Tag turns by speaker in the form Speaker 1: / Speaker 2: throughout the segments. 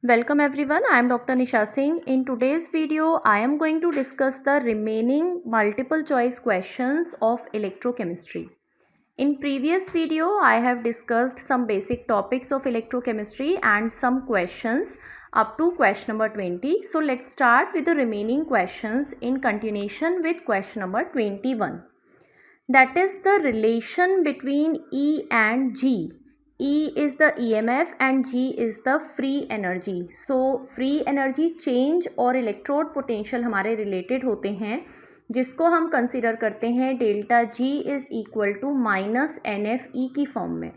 Speaker 1: Welcome everyone, I am Dr. Nisha Singh. In today's video, I am going to discuss the remaining multiple choice questions of electrochemistry. In previous video, I have discussed some basic topics of electrochemistry and some questions up to question number 20. So let's start with the remaining questions in continuation with question number 21. That is the relation between E and G. E is the EMF and G is the free energy. So free energy change और electrode potential हमारे related होते हैं, जिसको हम consider करते हैं delta G is equal to minus N F E की form में.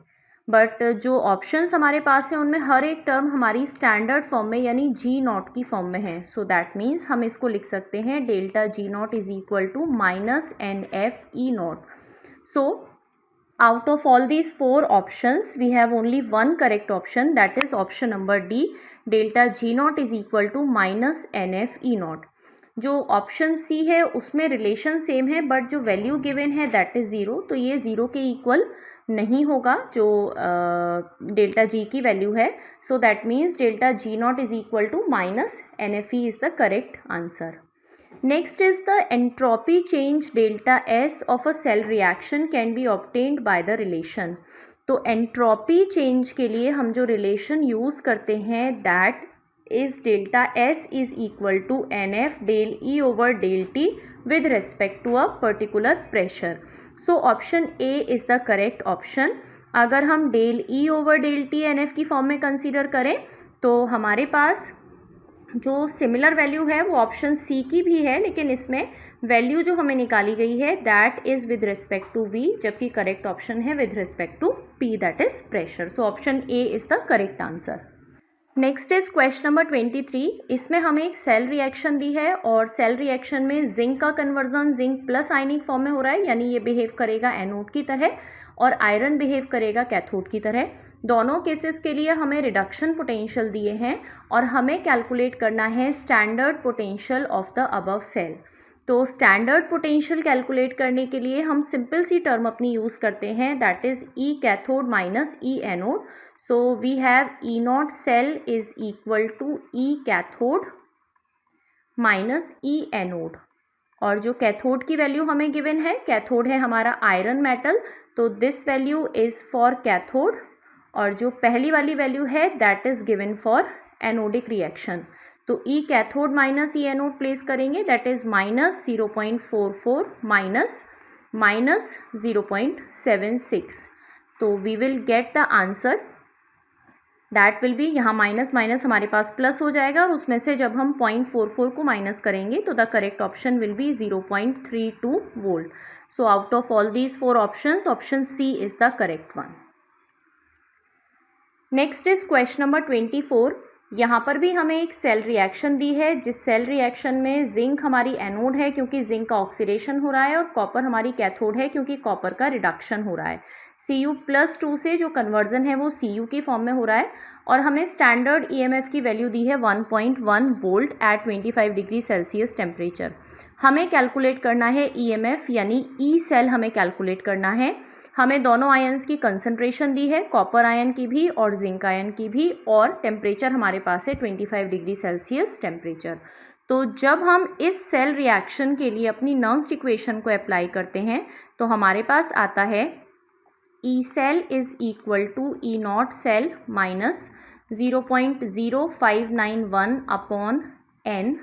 Speaker 1: बट जो ऑप्शंस हमारे पास हैं उनमें हर एक टर्म हमारी स्टैंडर्ड फॉर्म में यानी जी नॉट की फॉर्म में है. सो दैट मीन्स हम इसको लिख सकते हैं delta G not is equal to minus N F E not. So out of all these four options we have only one correct option, that is option number D, delta G naught is equal to minus NF E naught. जो option C है उसमें relation same है but जो value given है that is zero, तो ये zero के equal नहीं होगा जो डेल्टा जी की वैल्यू है. So that means delta G not is equal to minus N F E is the correct answer. Next is the entropy change delta S of a cell reaction can be obtained by the relation. तो entropy change के लिए हम जो relation use करते हैं that is delta S is equal to NF del E over del T with respect to a particular pressure. So option A is the correct option. अगर हम del E over del T NF की form में consider करें तो हमारे पास जो similar value है वो ऑप्शन सी की भी है, लेकिन इसमें वैल्यू जो हमें निकाली गई है that is with respect to V, जबकि करेक्ट ऑप्शन है with respect to P that is pressure. So option A is the correct answer. Next is question number 23. इसमें हमें एक सेल रिएक्शन दी है और सेल रिएक्शन में जिंक का conversion zinc plus ionic form में हो रहा है, यानी ये बिहेव करेगा एनोड की तरह और आयरन बिहेव करेगा कैथोड की तरह. दोनों केसेस के लिए हमें रिडक्शन पोटेंशियल दिए हैं और हमें कैलकुलेट करना है standard potential of the above cell. तो स्टैंडर्ड पोटेंशियल कैलकुलेट करने के लिए हम सिंपल सी टर्म अपनी यूज़ करते हैं that is E cathode minus E anode. So we have E not cell is equal to E cathode minus E anode. और जो कैथोड की वैल्यू हमें गिवन है, कैथोड है हमारा आयरन मेटल, तो this value is for cathode. और जो पहली वाली वैल्यू है that is given for anodic reaction. तो E cathode minus E anode place करेंगे दैट इज़ माइनस 0.44 माइनस 0.76. तो we will get the answer that will be, यहाँ माइनस माइनस हमारे पास प्लस हो जाएगा और उसमें से जब हम 0.44 को माइनस करेंगे तो the correct option will be 0.32 volt. So out of all these four options option C is the correct one. Next is question number 24. यहाँ पर भी हमें एक सेल रिएक्शन दी है, जिस सेल रिएक्शन में जिंक हमारी एनोड है क्योंकि जिंक का ऑक्सीडेशन हो रहा है और कॉपर हमारी कैथोड है क्योंकि कॉपर का रिडक्शन हो रहा है. Cu+2 से जो कन्वर्जन है वो Cu की फॉर्म में हो रहा है और हमें स्टैंडर्ड EMF की वैल्यू दी है 1.1 volt at 25 degree Celsius temperature. हमें कैलकुलेट करना है EMF यानी ई सेल हमें कैलकुलेट करना है. हमें दोनों आयन्स की कंसंट्रेशन दी है, कॉपर आयन की भी और जिंक आयन की भी, और टेम्परेचर हमारे पास है 25 डिग्री सेल्सियस टेम्परेचर. तो जब हम इस सेल रिएक्शन के लिए अपनी नर्म्स इक्वेशन को अप्लाई करते हैं तो हमारे पास आता है E cell is equal to E not cell minus 0.0591 upon an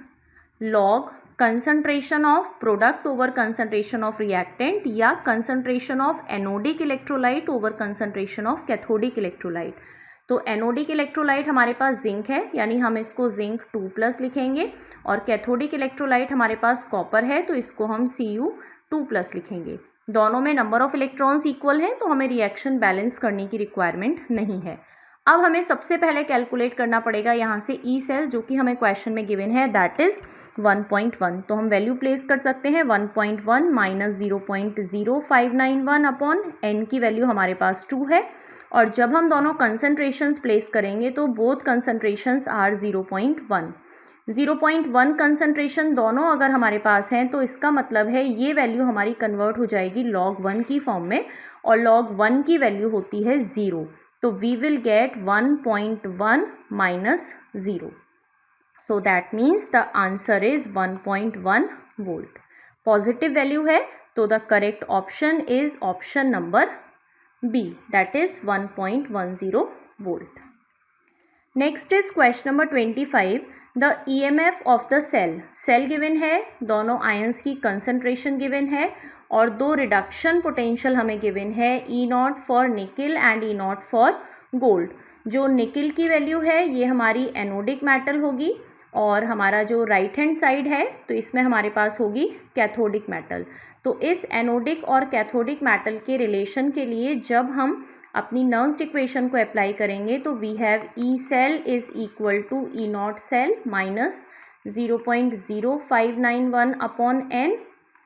Speaker 1: log concentration of product over concentration of reactant या concentration of anodic electrolyte over concentration of cathodic electrolyte. तो एनोडिक इलेक्ट्रोलाइट हमारे पास जिंक है यानी हम इसको zinc 2+ लिखेंगे और कैथोडिक इलेक्ट्रोलाइट हमारे पास कॉपर है तो इसको हम Cu2+ लिखेंगे. दोनों में नंबर ऑफ इलेक्ट्रॉन्स इक्वल है तो हमें रिएक्शन बैलेंस करने की रिक्वायरमेंट नहीं है. अब हमें सबसे पहले कैलकुलेट करना पड़ेगा यहाँ से ई सेल जो कि हमें क्वेश्चन में गिवन है दैट इज़ 1.1. तो हम वैल्यू प्लेस कर सकते हैं 1.1 माइनस 0.0591 अपॉन एन की वैल्यू हमारे पास 2 है और जब हम दोनों कंसंट्रेशंस प्लेस करेंगे तो बोथ कंसंट्रेशंस आर 0.1 कंसंट्रेशन दोनों अगर हमारे पास हैं तो इसका मतलब है ये वैल्यू हमारी कन्वर्ट हो जाएगी log 1 की फॉर्म में और log 1 की वैल्यू होती है 0. तो we will get 1.1 minus 0. So that means the answer is 1.1 volt. Positive value है तो the correct option is option number B, that is 1.10 volt. Next is question number 25. The EMF of the cell given है, दोनों ions की concentration given है और दो reduction potential हमें given है, E0 for nickel and E0 for gold. जो nickel की वैल्यू है ये हमारी एनोडिक मेटल होगी और हमारा जो राइट हैंड साइड है तो इसमें हमारे पास होगी कैथोडिक मेटल. तो इस एनोडिक और कैथोडिक मेटल के रिलेशन के लिए जब हम अपनी नर्म्स इक्वेशन को अप्लाई करेंगे तो we have E cell is equal to E0 cell minus 0.0591 upon n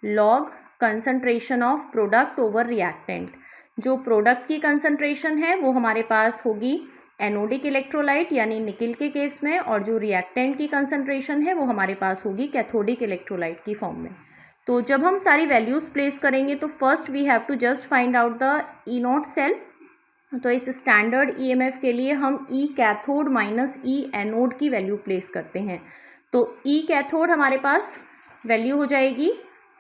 Speaker 1: log concentration of product over reactant. जो प्रोडक्ट की कंसंट्रेशन है वो हमारे पास होगी एनोडिक इलेक्ट्रोलाइट यानी निकिल के केस में, और जो रिएक्टेंट की कंसंट्रेशन है वो हमारे पास होगी कैथोडिक इलेक्ट्रोलाइट की फॉर्म में. तो जब हम सारी वैल्यूज़ प्लेस करेंगे तो first we have to just find out the E0 cell. तो इस स्टैंडर्ड EMF के लिए हम E cathode minus E anode की वैल्यू प्लेस करते हैं. तो E कैथोड हमारे पास वैल्यू हो जाएगी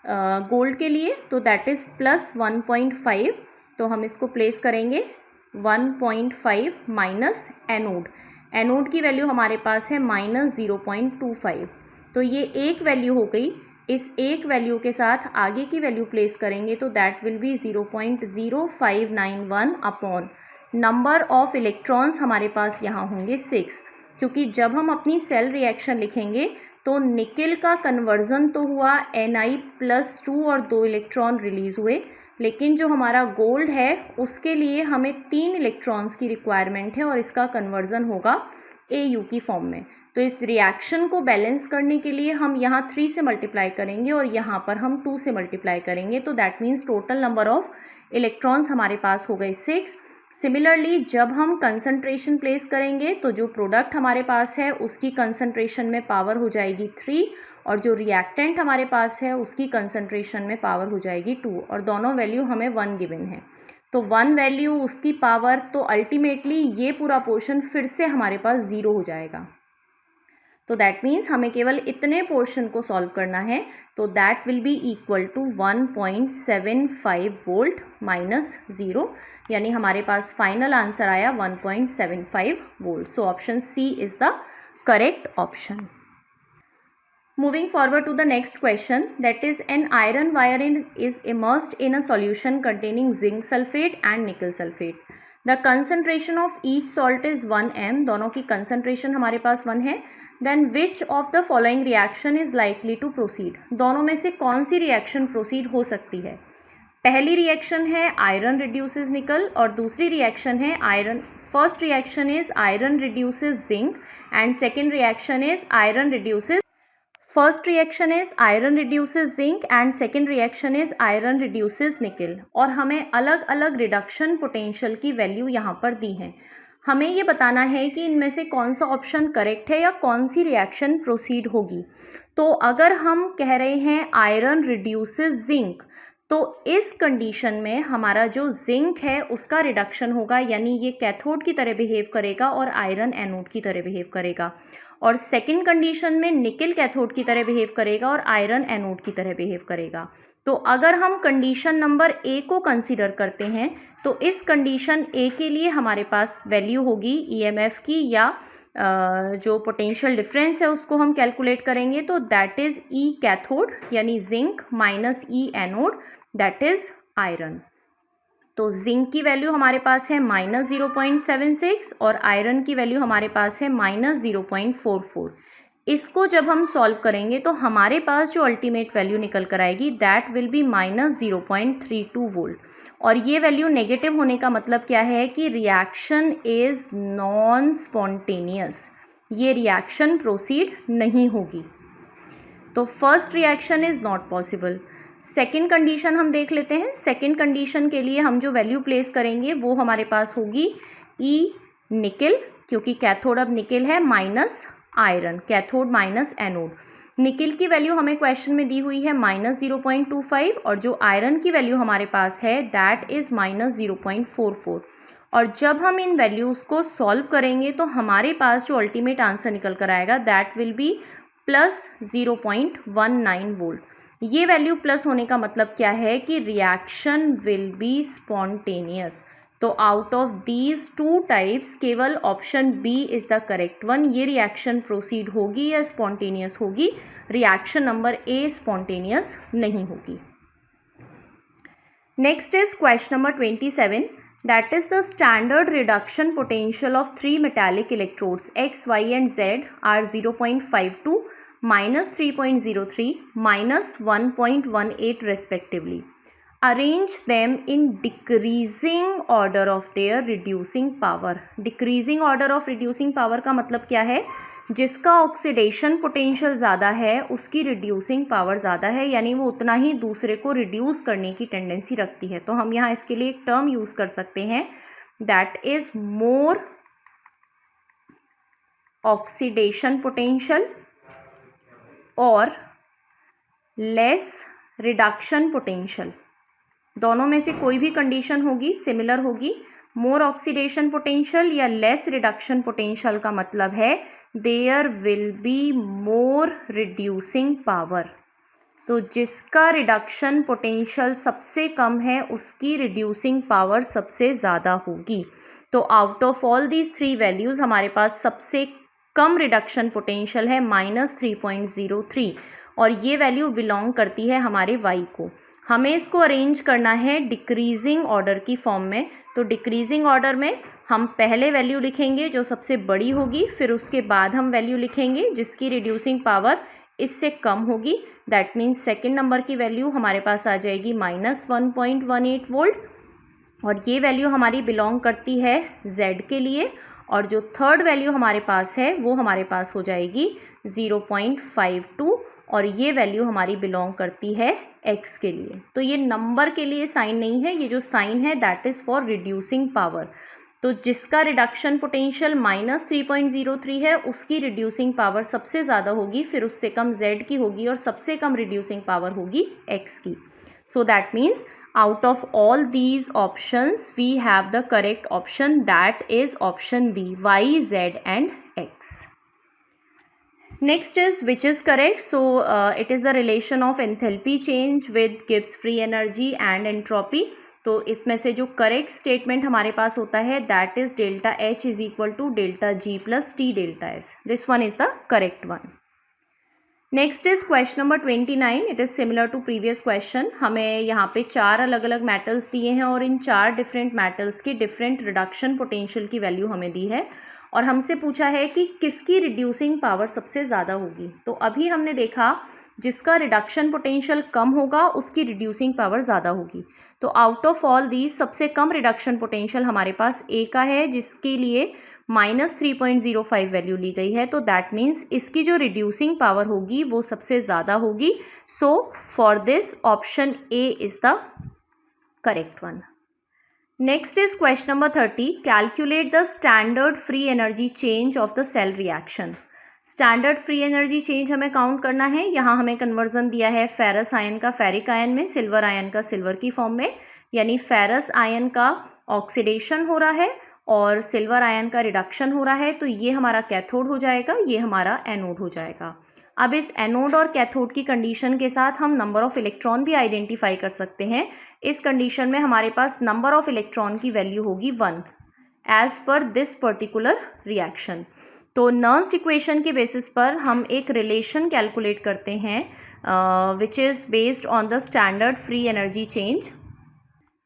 Speaker 1: गोल्ड के लिए, तो दैट इज़ प्लस 1.5. तो हम इसको प्लेस करेंगे 1.5 माइनस एनोड की वैल्यू हमारे पास है माइनस 0.25. तो ये एक वैल्यू हो गई. इस एक वैल्यू के साथ आगे की वैल्यू प्लेस करेंगे तो that will B 0.0591 upon number of electrons हमारे पास यहाँ होंगे 6, क्योंकि जब हम अपनी सेल रिएक्शन लिखेंगे तो निकिल का कन्वर्जन तो हुआ Ni+2 और 2 इलेक्ट्रॉन रिलीज़ हुए, लेकिन जो हमारा गोल्ड है उसके लिए हमें 3 इलेक्ट्रॉन्स की रिक्वायरमेंट है और इसका कन्वर्जन होगा Au की फॉर्म में. तो इस रिएक्शन को बैलेंस करने के लिए हम यहाँ 3 से मल्टीप्लाई करेंगे और यहाँ पर हम 2 से मल्टीप्लाई करेंगे. तो that means total number of electrons हमारे पास हो गए 6. सिमिलरली जब हम कंसंट्रेशन प्लेस करेंगे तो जो प्रोडक्ट हमारे पास है उसकी कंसंट्रेशन में पावर हो जाएगी 3 और जो रिएक्टेंट हमारे पास है उसकी कंसंट्रेशन में पावर हो जाएगी 2, और दोनों वैल्यू हमें 1 गिवन है. तो 1 वैल्यू उसकी पावर, तो अल्टीमेटली ये पूरा पोर्शन फिर से हमारे पास 0 हो जाएगा. तो दैट मीन्स हमें केवल इतने पोर्शन को सॉल्व करना है. तो that will be equal to 1.75 volt minus 0, यानी हमारे पास फाइनल आंसर आया 1.75 volt. So option C is the correct option. Moving forward to the next question, that is an iron wire is immersed in a solution containing zinc sulfate and nickel sulfate. The concentration of each salt is 1 m. दोनों की concentration हमारे पास 1 है. Then which of the following reaction is likely to proceed? दोनों में से कौन सी reaction proceed हो सकती है? पहली रिएक्शन है आयरन रिड्यूसेस निकल और दूसरी रिएक्शन है iron. First reaction is iron reduces zinc and second reaction is iron reduces. First reaction is iron reduces zinc and second reaction is iron reduces nickel, और हमें अलग अलग रिडक्शन पोटेंशियल की value यहाँ पर दी है. हमें ये बताना है कि इनमें से कौन सा ऑप्शन करेक्ट है या कौन सी रिएक्शन प्रोसीड होगी. तो अगर हम कह रहे हैं आयरन रिड्यूसेस जिंक, तो इस कंडीशन में हमारा जो जिंक है उसका रिडक्शन होगा, यानी ये कैथोड की तरह बिहेव करेगा और आयरन एनोड की तरह बिहेव करेगा. और सेकंड कंडीशन में निकिल कैथोड की तरह बिहेव करेगा और आयरन एनोड की तरह बिहेव करेगा. तो अगर हम कंडीशन नंबर ए को कंसीडर करते हैं तो इस कंडीशन ए के लिए हमारे पास वैल्यू होगी ईएमएफ की, या जो पोटेंशियल डिफरेंस है उसको हम कैलकुलेट करेंगे. तो दैट इज़ ई कैथोड यानी zinc minus E anode, that is iron. तो जिंक की वैल्यू हमारे पास है माइनस 0.76 और आयरन की वैल्यू हमारे पास है माइनस 0.44. इसको जब हम सॉल्व करेंगे तो हमारे पास जो अल्टीमेट वैल्यू निकल कर आएगी that will B minus 0.32 volt. और ये वैल्यू नेगेटिव होने का मतलब क्या है कि रिएक्शन इज़ नॉन स्पॉन्टेनियस, ये रिएक्शन प्रोसीड नहीं होगी. तो first reaction is not possible. Second condition हम देख लेते हैं. सेकेंड कंडीशन के लिए हम जो वैल्यू प्लेस करेंगे वो हमारे पास होगी ई निकिल, क्योंकि कैथोड अब निकिल है, minus iron, cathode minus anode. Nickel की वैल्यू हमें क्वेश्चन में दी हुई है माइनस 0.25 और जो आयरन की वैल्यू हमारे पास है दैट इज़ माइनस 0.44. और जब हम इन वैल्यूज़ को सॉल्व करेंगे तो हमारे पास जो अल्टीमेट आंसर निकल कर आएगा that will be plus 0.19 volt. ये वैल्यू प्लस होने का मतलब क्या है कि रिएक्शन विल बी स्पॉन्टेनियस। तो out of these two types केवल option B is the correct one. ये रिएक्शन प्रोसीड होगी या स्पॉन्टेनियस होगी, रिएक्शन नंबर ए स्पॉन्टेनियस नहीं होगी। Next is question number 27, that is the standard reduction potential of three metallic electrodes X, Y and Z are 0.52, minus 3.03, minus 1.18 respectively. Arrange them in decreasing order of their reducing power. Decreasing order of reducing power का मतलब क्या है? जिसका oxidation potential ज़्यादा है उसकी reducing power ज़्यादा है, यानी वो उतना ही दूसरे को रिड्यूस करने की टेंडेंसी रखती है। तो हम यहाँ इसके लिए एक टर्म यूज़ कर सकते हैं that is more oxidation potential और लेस रिडक्शन पोटेंशियल। दोनों में से कोई भी कंडीशन होगी सिमिलर होगी। मोर ऑक्सीडेशन पोटेंशियल या लेस रिडक्शन पोटेंशियल का मतलब है there will be more reducing power. तो जिसका रिडक्शन पोटेंशियल सबसे कम है उसकी रिड्यूसिंग पावर सबसे ज़्यादा होगी। तो out of all these three values हमारे पास सबसे कम रिडक्शन पोटेंशियल है -3.03 और ये वैल्यू बिलोंग करती है हमारे y को। हमें इसको अरेंज करना है डिक्रीजिंग ऑर्डर की फॉर्म में। तो डिक्रीजिंग ऑर्डर में हम पहले वैल्यू लिखेंगे जो सबसे बड़ी होगी, फिर उसके बाद हम वैल्यू लिखेंगे जिसकी रिड्यूसिंग पावर इससे कम होगी। दैट मीन्स सेकेंड नंबर की वैल्यू हमारे पास आ जाएगी -1.18 वोल्ट और ये वैल्यू हमारी बिलोंग करती है Z के लिए। और जो थर्ड वैल्यू हमारे पास है वो हमारे पास हो जाएगी 0.52 और ये वैल्यू हमारी बिलोंग करती है x के लिए। तो ये नंबर के लिए साइन नहीं है, ये जो साइन है that is for reducing power. तो जिसका रिडक्शन पोटेंशियल -3.03 है उसकी रिड्यूसिंग पावर सबसे ज़्यादा होगी, फिर उससे कम Z की होगी और सबसे कम रिड्यूसिंग पावर होगी x की। So that means out of all these options we have the correct option, that is option B, Y, Z and X. Next is which is correct. So it is the relation of enthalpy change with Gibbs free energy and entropy. तो इसमें से जो correct statement हमारे पास होता है that is delta H is equal to delta G plus T delta S. This one is the correct one. Next is question number 29. It is similar to previous question. हमें यहाँ पे चार अलग अलग मेटल्स दिए हैं और इन चार डिफरेंट मेटल्स की डिफरेंट रिडक्शन पोटेंशियल की वैल्यू हमें दी है और हमसे पूछा है कि किसकी रिड्यूसिंग पावर सबसे ज़्यादा होगी. तो अभी हमने देखा जिसका रिडक्शन पोटेंशियल कम होगा उसकी रिड्यूसिंग पावर ज़्यादा होगी. तो आउट ऑफ ऑल दीज सबसे कम रिडक्शन पोटेंशियल हमारे पास ए का है जिसके लिए -3.05 वैल्यू ली गई है. तो दैट मीन्स इसकी जो रिड्यूसिंग पावर होगी वो सबसे ज़्यादा होगी. So for this option A is the correct one. Next is question number 30. Calculate the standard free energy change of the cell reaction. Standard free energy change हमें count करना है. यहाँ हमें कन्वर्जन दिया है फेरस आयन का ferric ion में, silver ion का सिल्वर की फॉर्म में, यानी फेरस आयन का ऑक्सीडेशन हो रहा है और सिल्वर आयन का रिडक्शन हो रहा है. तो ये हमारा कैथोड हो जाएगा, ये हमारा एनोड हो जाएगा. अब इस एनोड और कैथोड की कंडीशन के साथ हम नंबर ऑफ इलेक्ट्रॉन भी आइडेंटिफाई कर सकते हैं. इस कंडीशन में हमारे पास नंबर ऑफ इलेक्ट्रॉन की वैल्यू होगी 1 as per this particular reaction. तो नर्न्स इक्वेशन के बेसिस पर हम एक रिलेशन कैलकुलेट करते हैं which is based on the standard free energy change,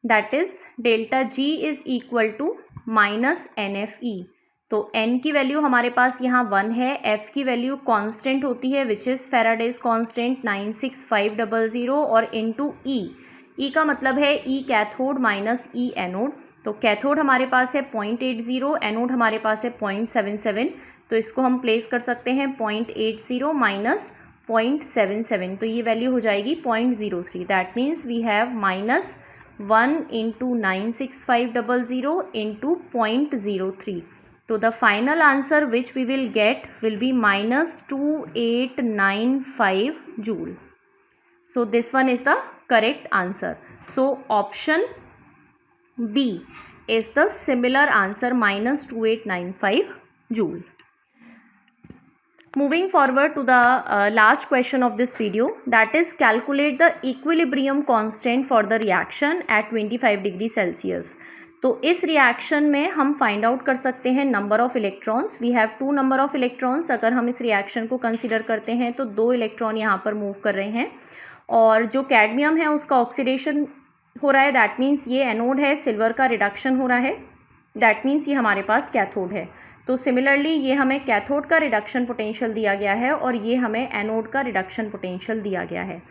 Speaker 1: that is delta G is equal to -NFE. तो N की वैल्यू हमारे पास यहाँ 1 है, F की वैल्यू कांस्टेंट होती है विच इज़ फैराडेज कांस्टेंट 96500 और इनटू E का मतलब है E cathode minus E anode. तो कैथोड हमारे पास है 0.80, एनोड हमारे पास है 0.77. तो इसको हम प्लेस कर सकते हैं 0.80 माइनस 0.77. तो ये वैल्यू हो जाएगी 0.03. That means we have -1 into 96500 into 0.03. तो the final answer which we will get will be -2895 joule. So this one is the correct answer. So option B is the similar answer -2895 joule. Moving forward to the last question of this video, that is calculate the equilibrium constant for the reaction at 25 degree Celsius. तो इस reaction में हम find out कर सकते हैं number of electrons. We have 2 number of electrons. अगर हम इस रिएक्शन को कंसिडर करते हैं तो 2 इलेक्ट्रॉन यहाँ पर मूव कर रहे हैं और जो कैडमियम है उसका ऑक्सीडेशन हो रहा है. दैट मीन्स ये एनोड है, सिल्वर का रिडक्शन हो रहा है. दैट मीन्स ये हमारे पास कैथोड है. तो सिमिलरली ये हमें कैथोड का रिडक्शन पोटेंशियल दिया गया है और ये हमें एनोड का रिडक्शन पोटेंशियल दिया गया है.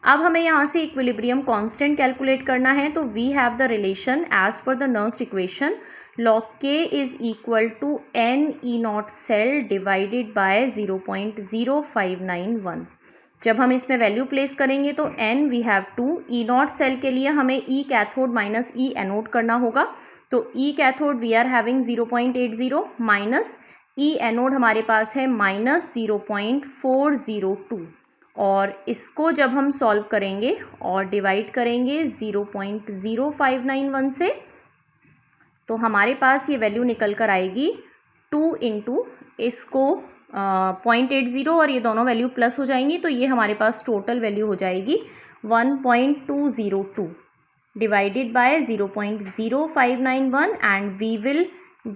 Speaker 1: अब हमें यहाँ से इक्विलिब्रियम कांस्टेंट कैलकुलेट करना है. तो we have the relation as per the Nernst equation log K is equal to n E not cell divided by 0.0591. जब हम इसमें वैल्यू प्लेस करेंगे तो n we have 2. E not cell के लिए हमें E cathode minus E anode करना होगा. तो E cathode we are having 0.80 minus E anode हमारे पास है -0.402. और इसको जब हम सॉल्व करेंगे और डिवाइड करेंगे 0.0591 से तो हमारे पास ये वैल्यू निकल कर आएगी 2 इंटू इसको 0.80 और ये दोनों वैल्यू प्लस हो जाएंगी. तो ये हमारे पास टोटल वैल्यू हो जाएगी 1.202 divided by 0.0591 and we will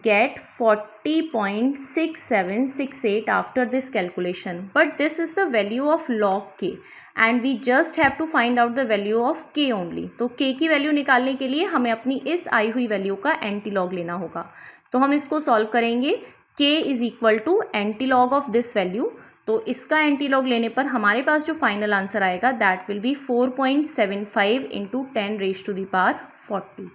Speaker 1: get 40.6768 after this calculation. But this is the value of log K and we just have to find out the value of K only. तो K की value निकालने के लिए हमें अपनी इस आई हुई value का एंटीलॉग लेना होगा. तो हम इसको सॉल्व करेंगे. K is equal to antilog of this value. तो इसका एंटीलॉग लेने पर हमारे पास जो फाइनल आंसर आएगा दैट विल बी 4.75 इंटू 10⁻40.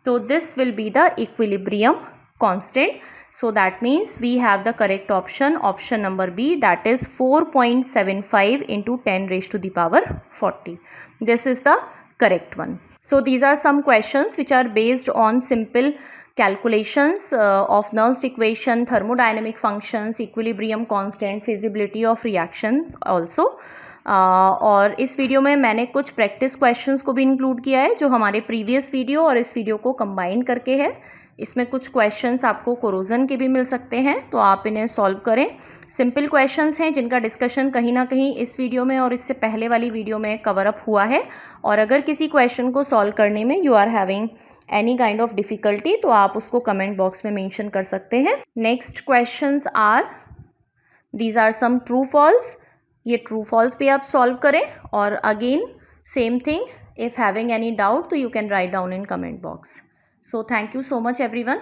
Speaker 1: तो this will be the equilibrium constant. So that means we have the correct option number B, that is 4.75 into 10⁻40. This is the correct one. So these are some questions which are based on simple calculations of Nernst equation, thermodynamic functions, equilibrium constant, feasibility of reactions also. और इस video में मैंने कुछ practice questions को भी include किया है जो हमारे प्रीवियस वीडियो और इस वीडियो को कंबाइन करके है. इसमें कुछ क्वेश्चंस आपको कोरोजन के भी मिल सकते हैं तो आप इन्हें सॉल्व करें. सिंपल क्वेश्चंस हैं जिनका डिस्कशन कहीं ना कहीं इस वीडियो में और इससे पहले वाली वीडियो में कवर अप हुआ है. और अगर किसी क्वेश्चन को सॉल्व करने में you are having any kind of difficulty तो आप उसको कमेंट बॉक्स में मेंशन कर सकते हैं. Next questions are, these are some true false. ये ट्रू फॉल्स भी आप सॉल्व करें और again same thing, if having any doubt तो you can write down in comment box. So thank you so much everyone.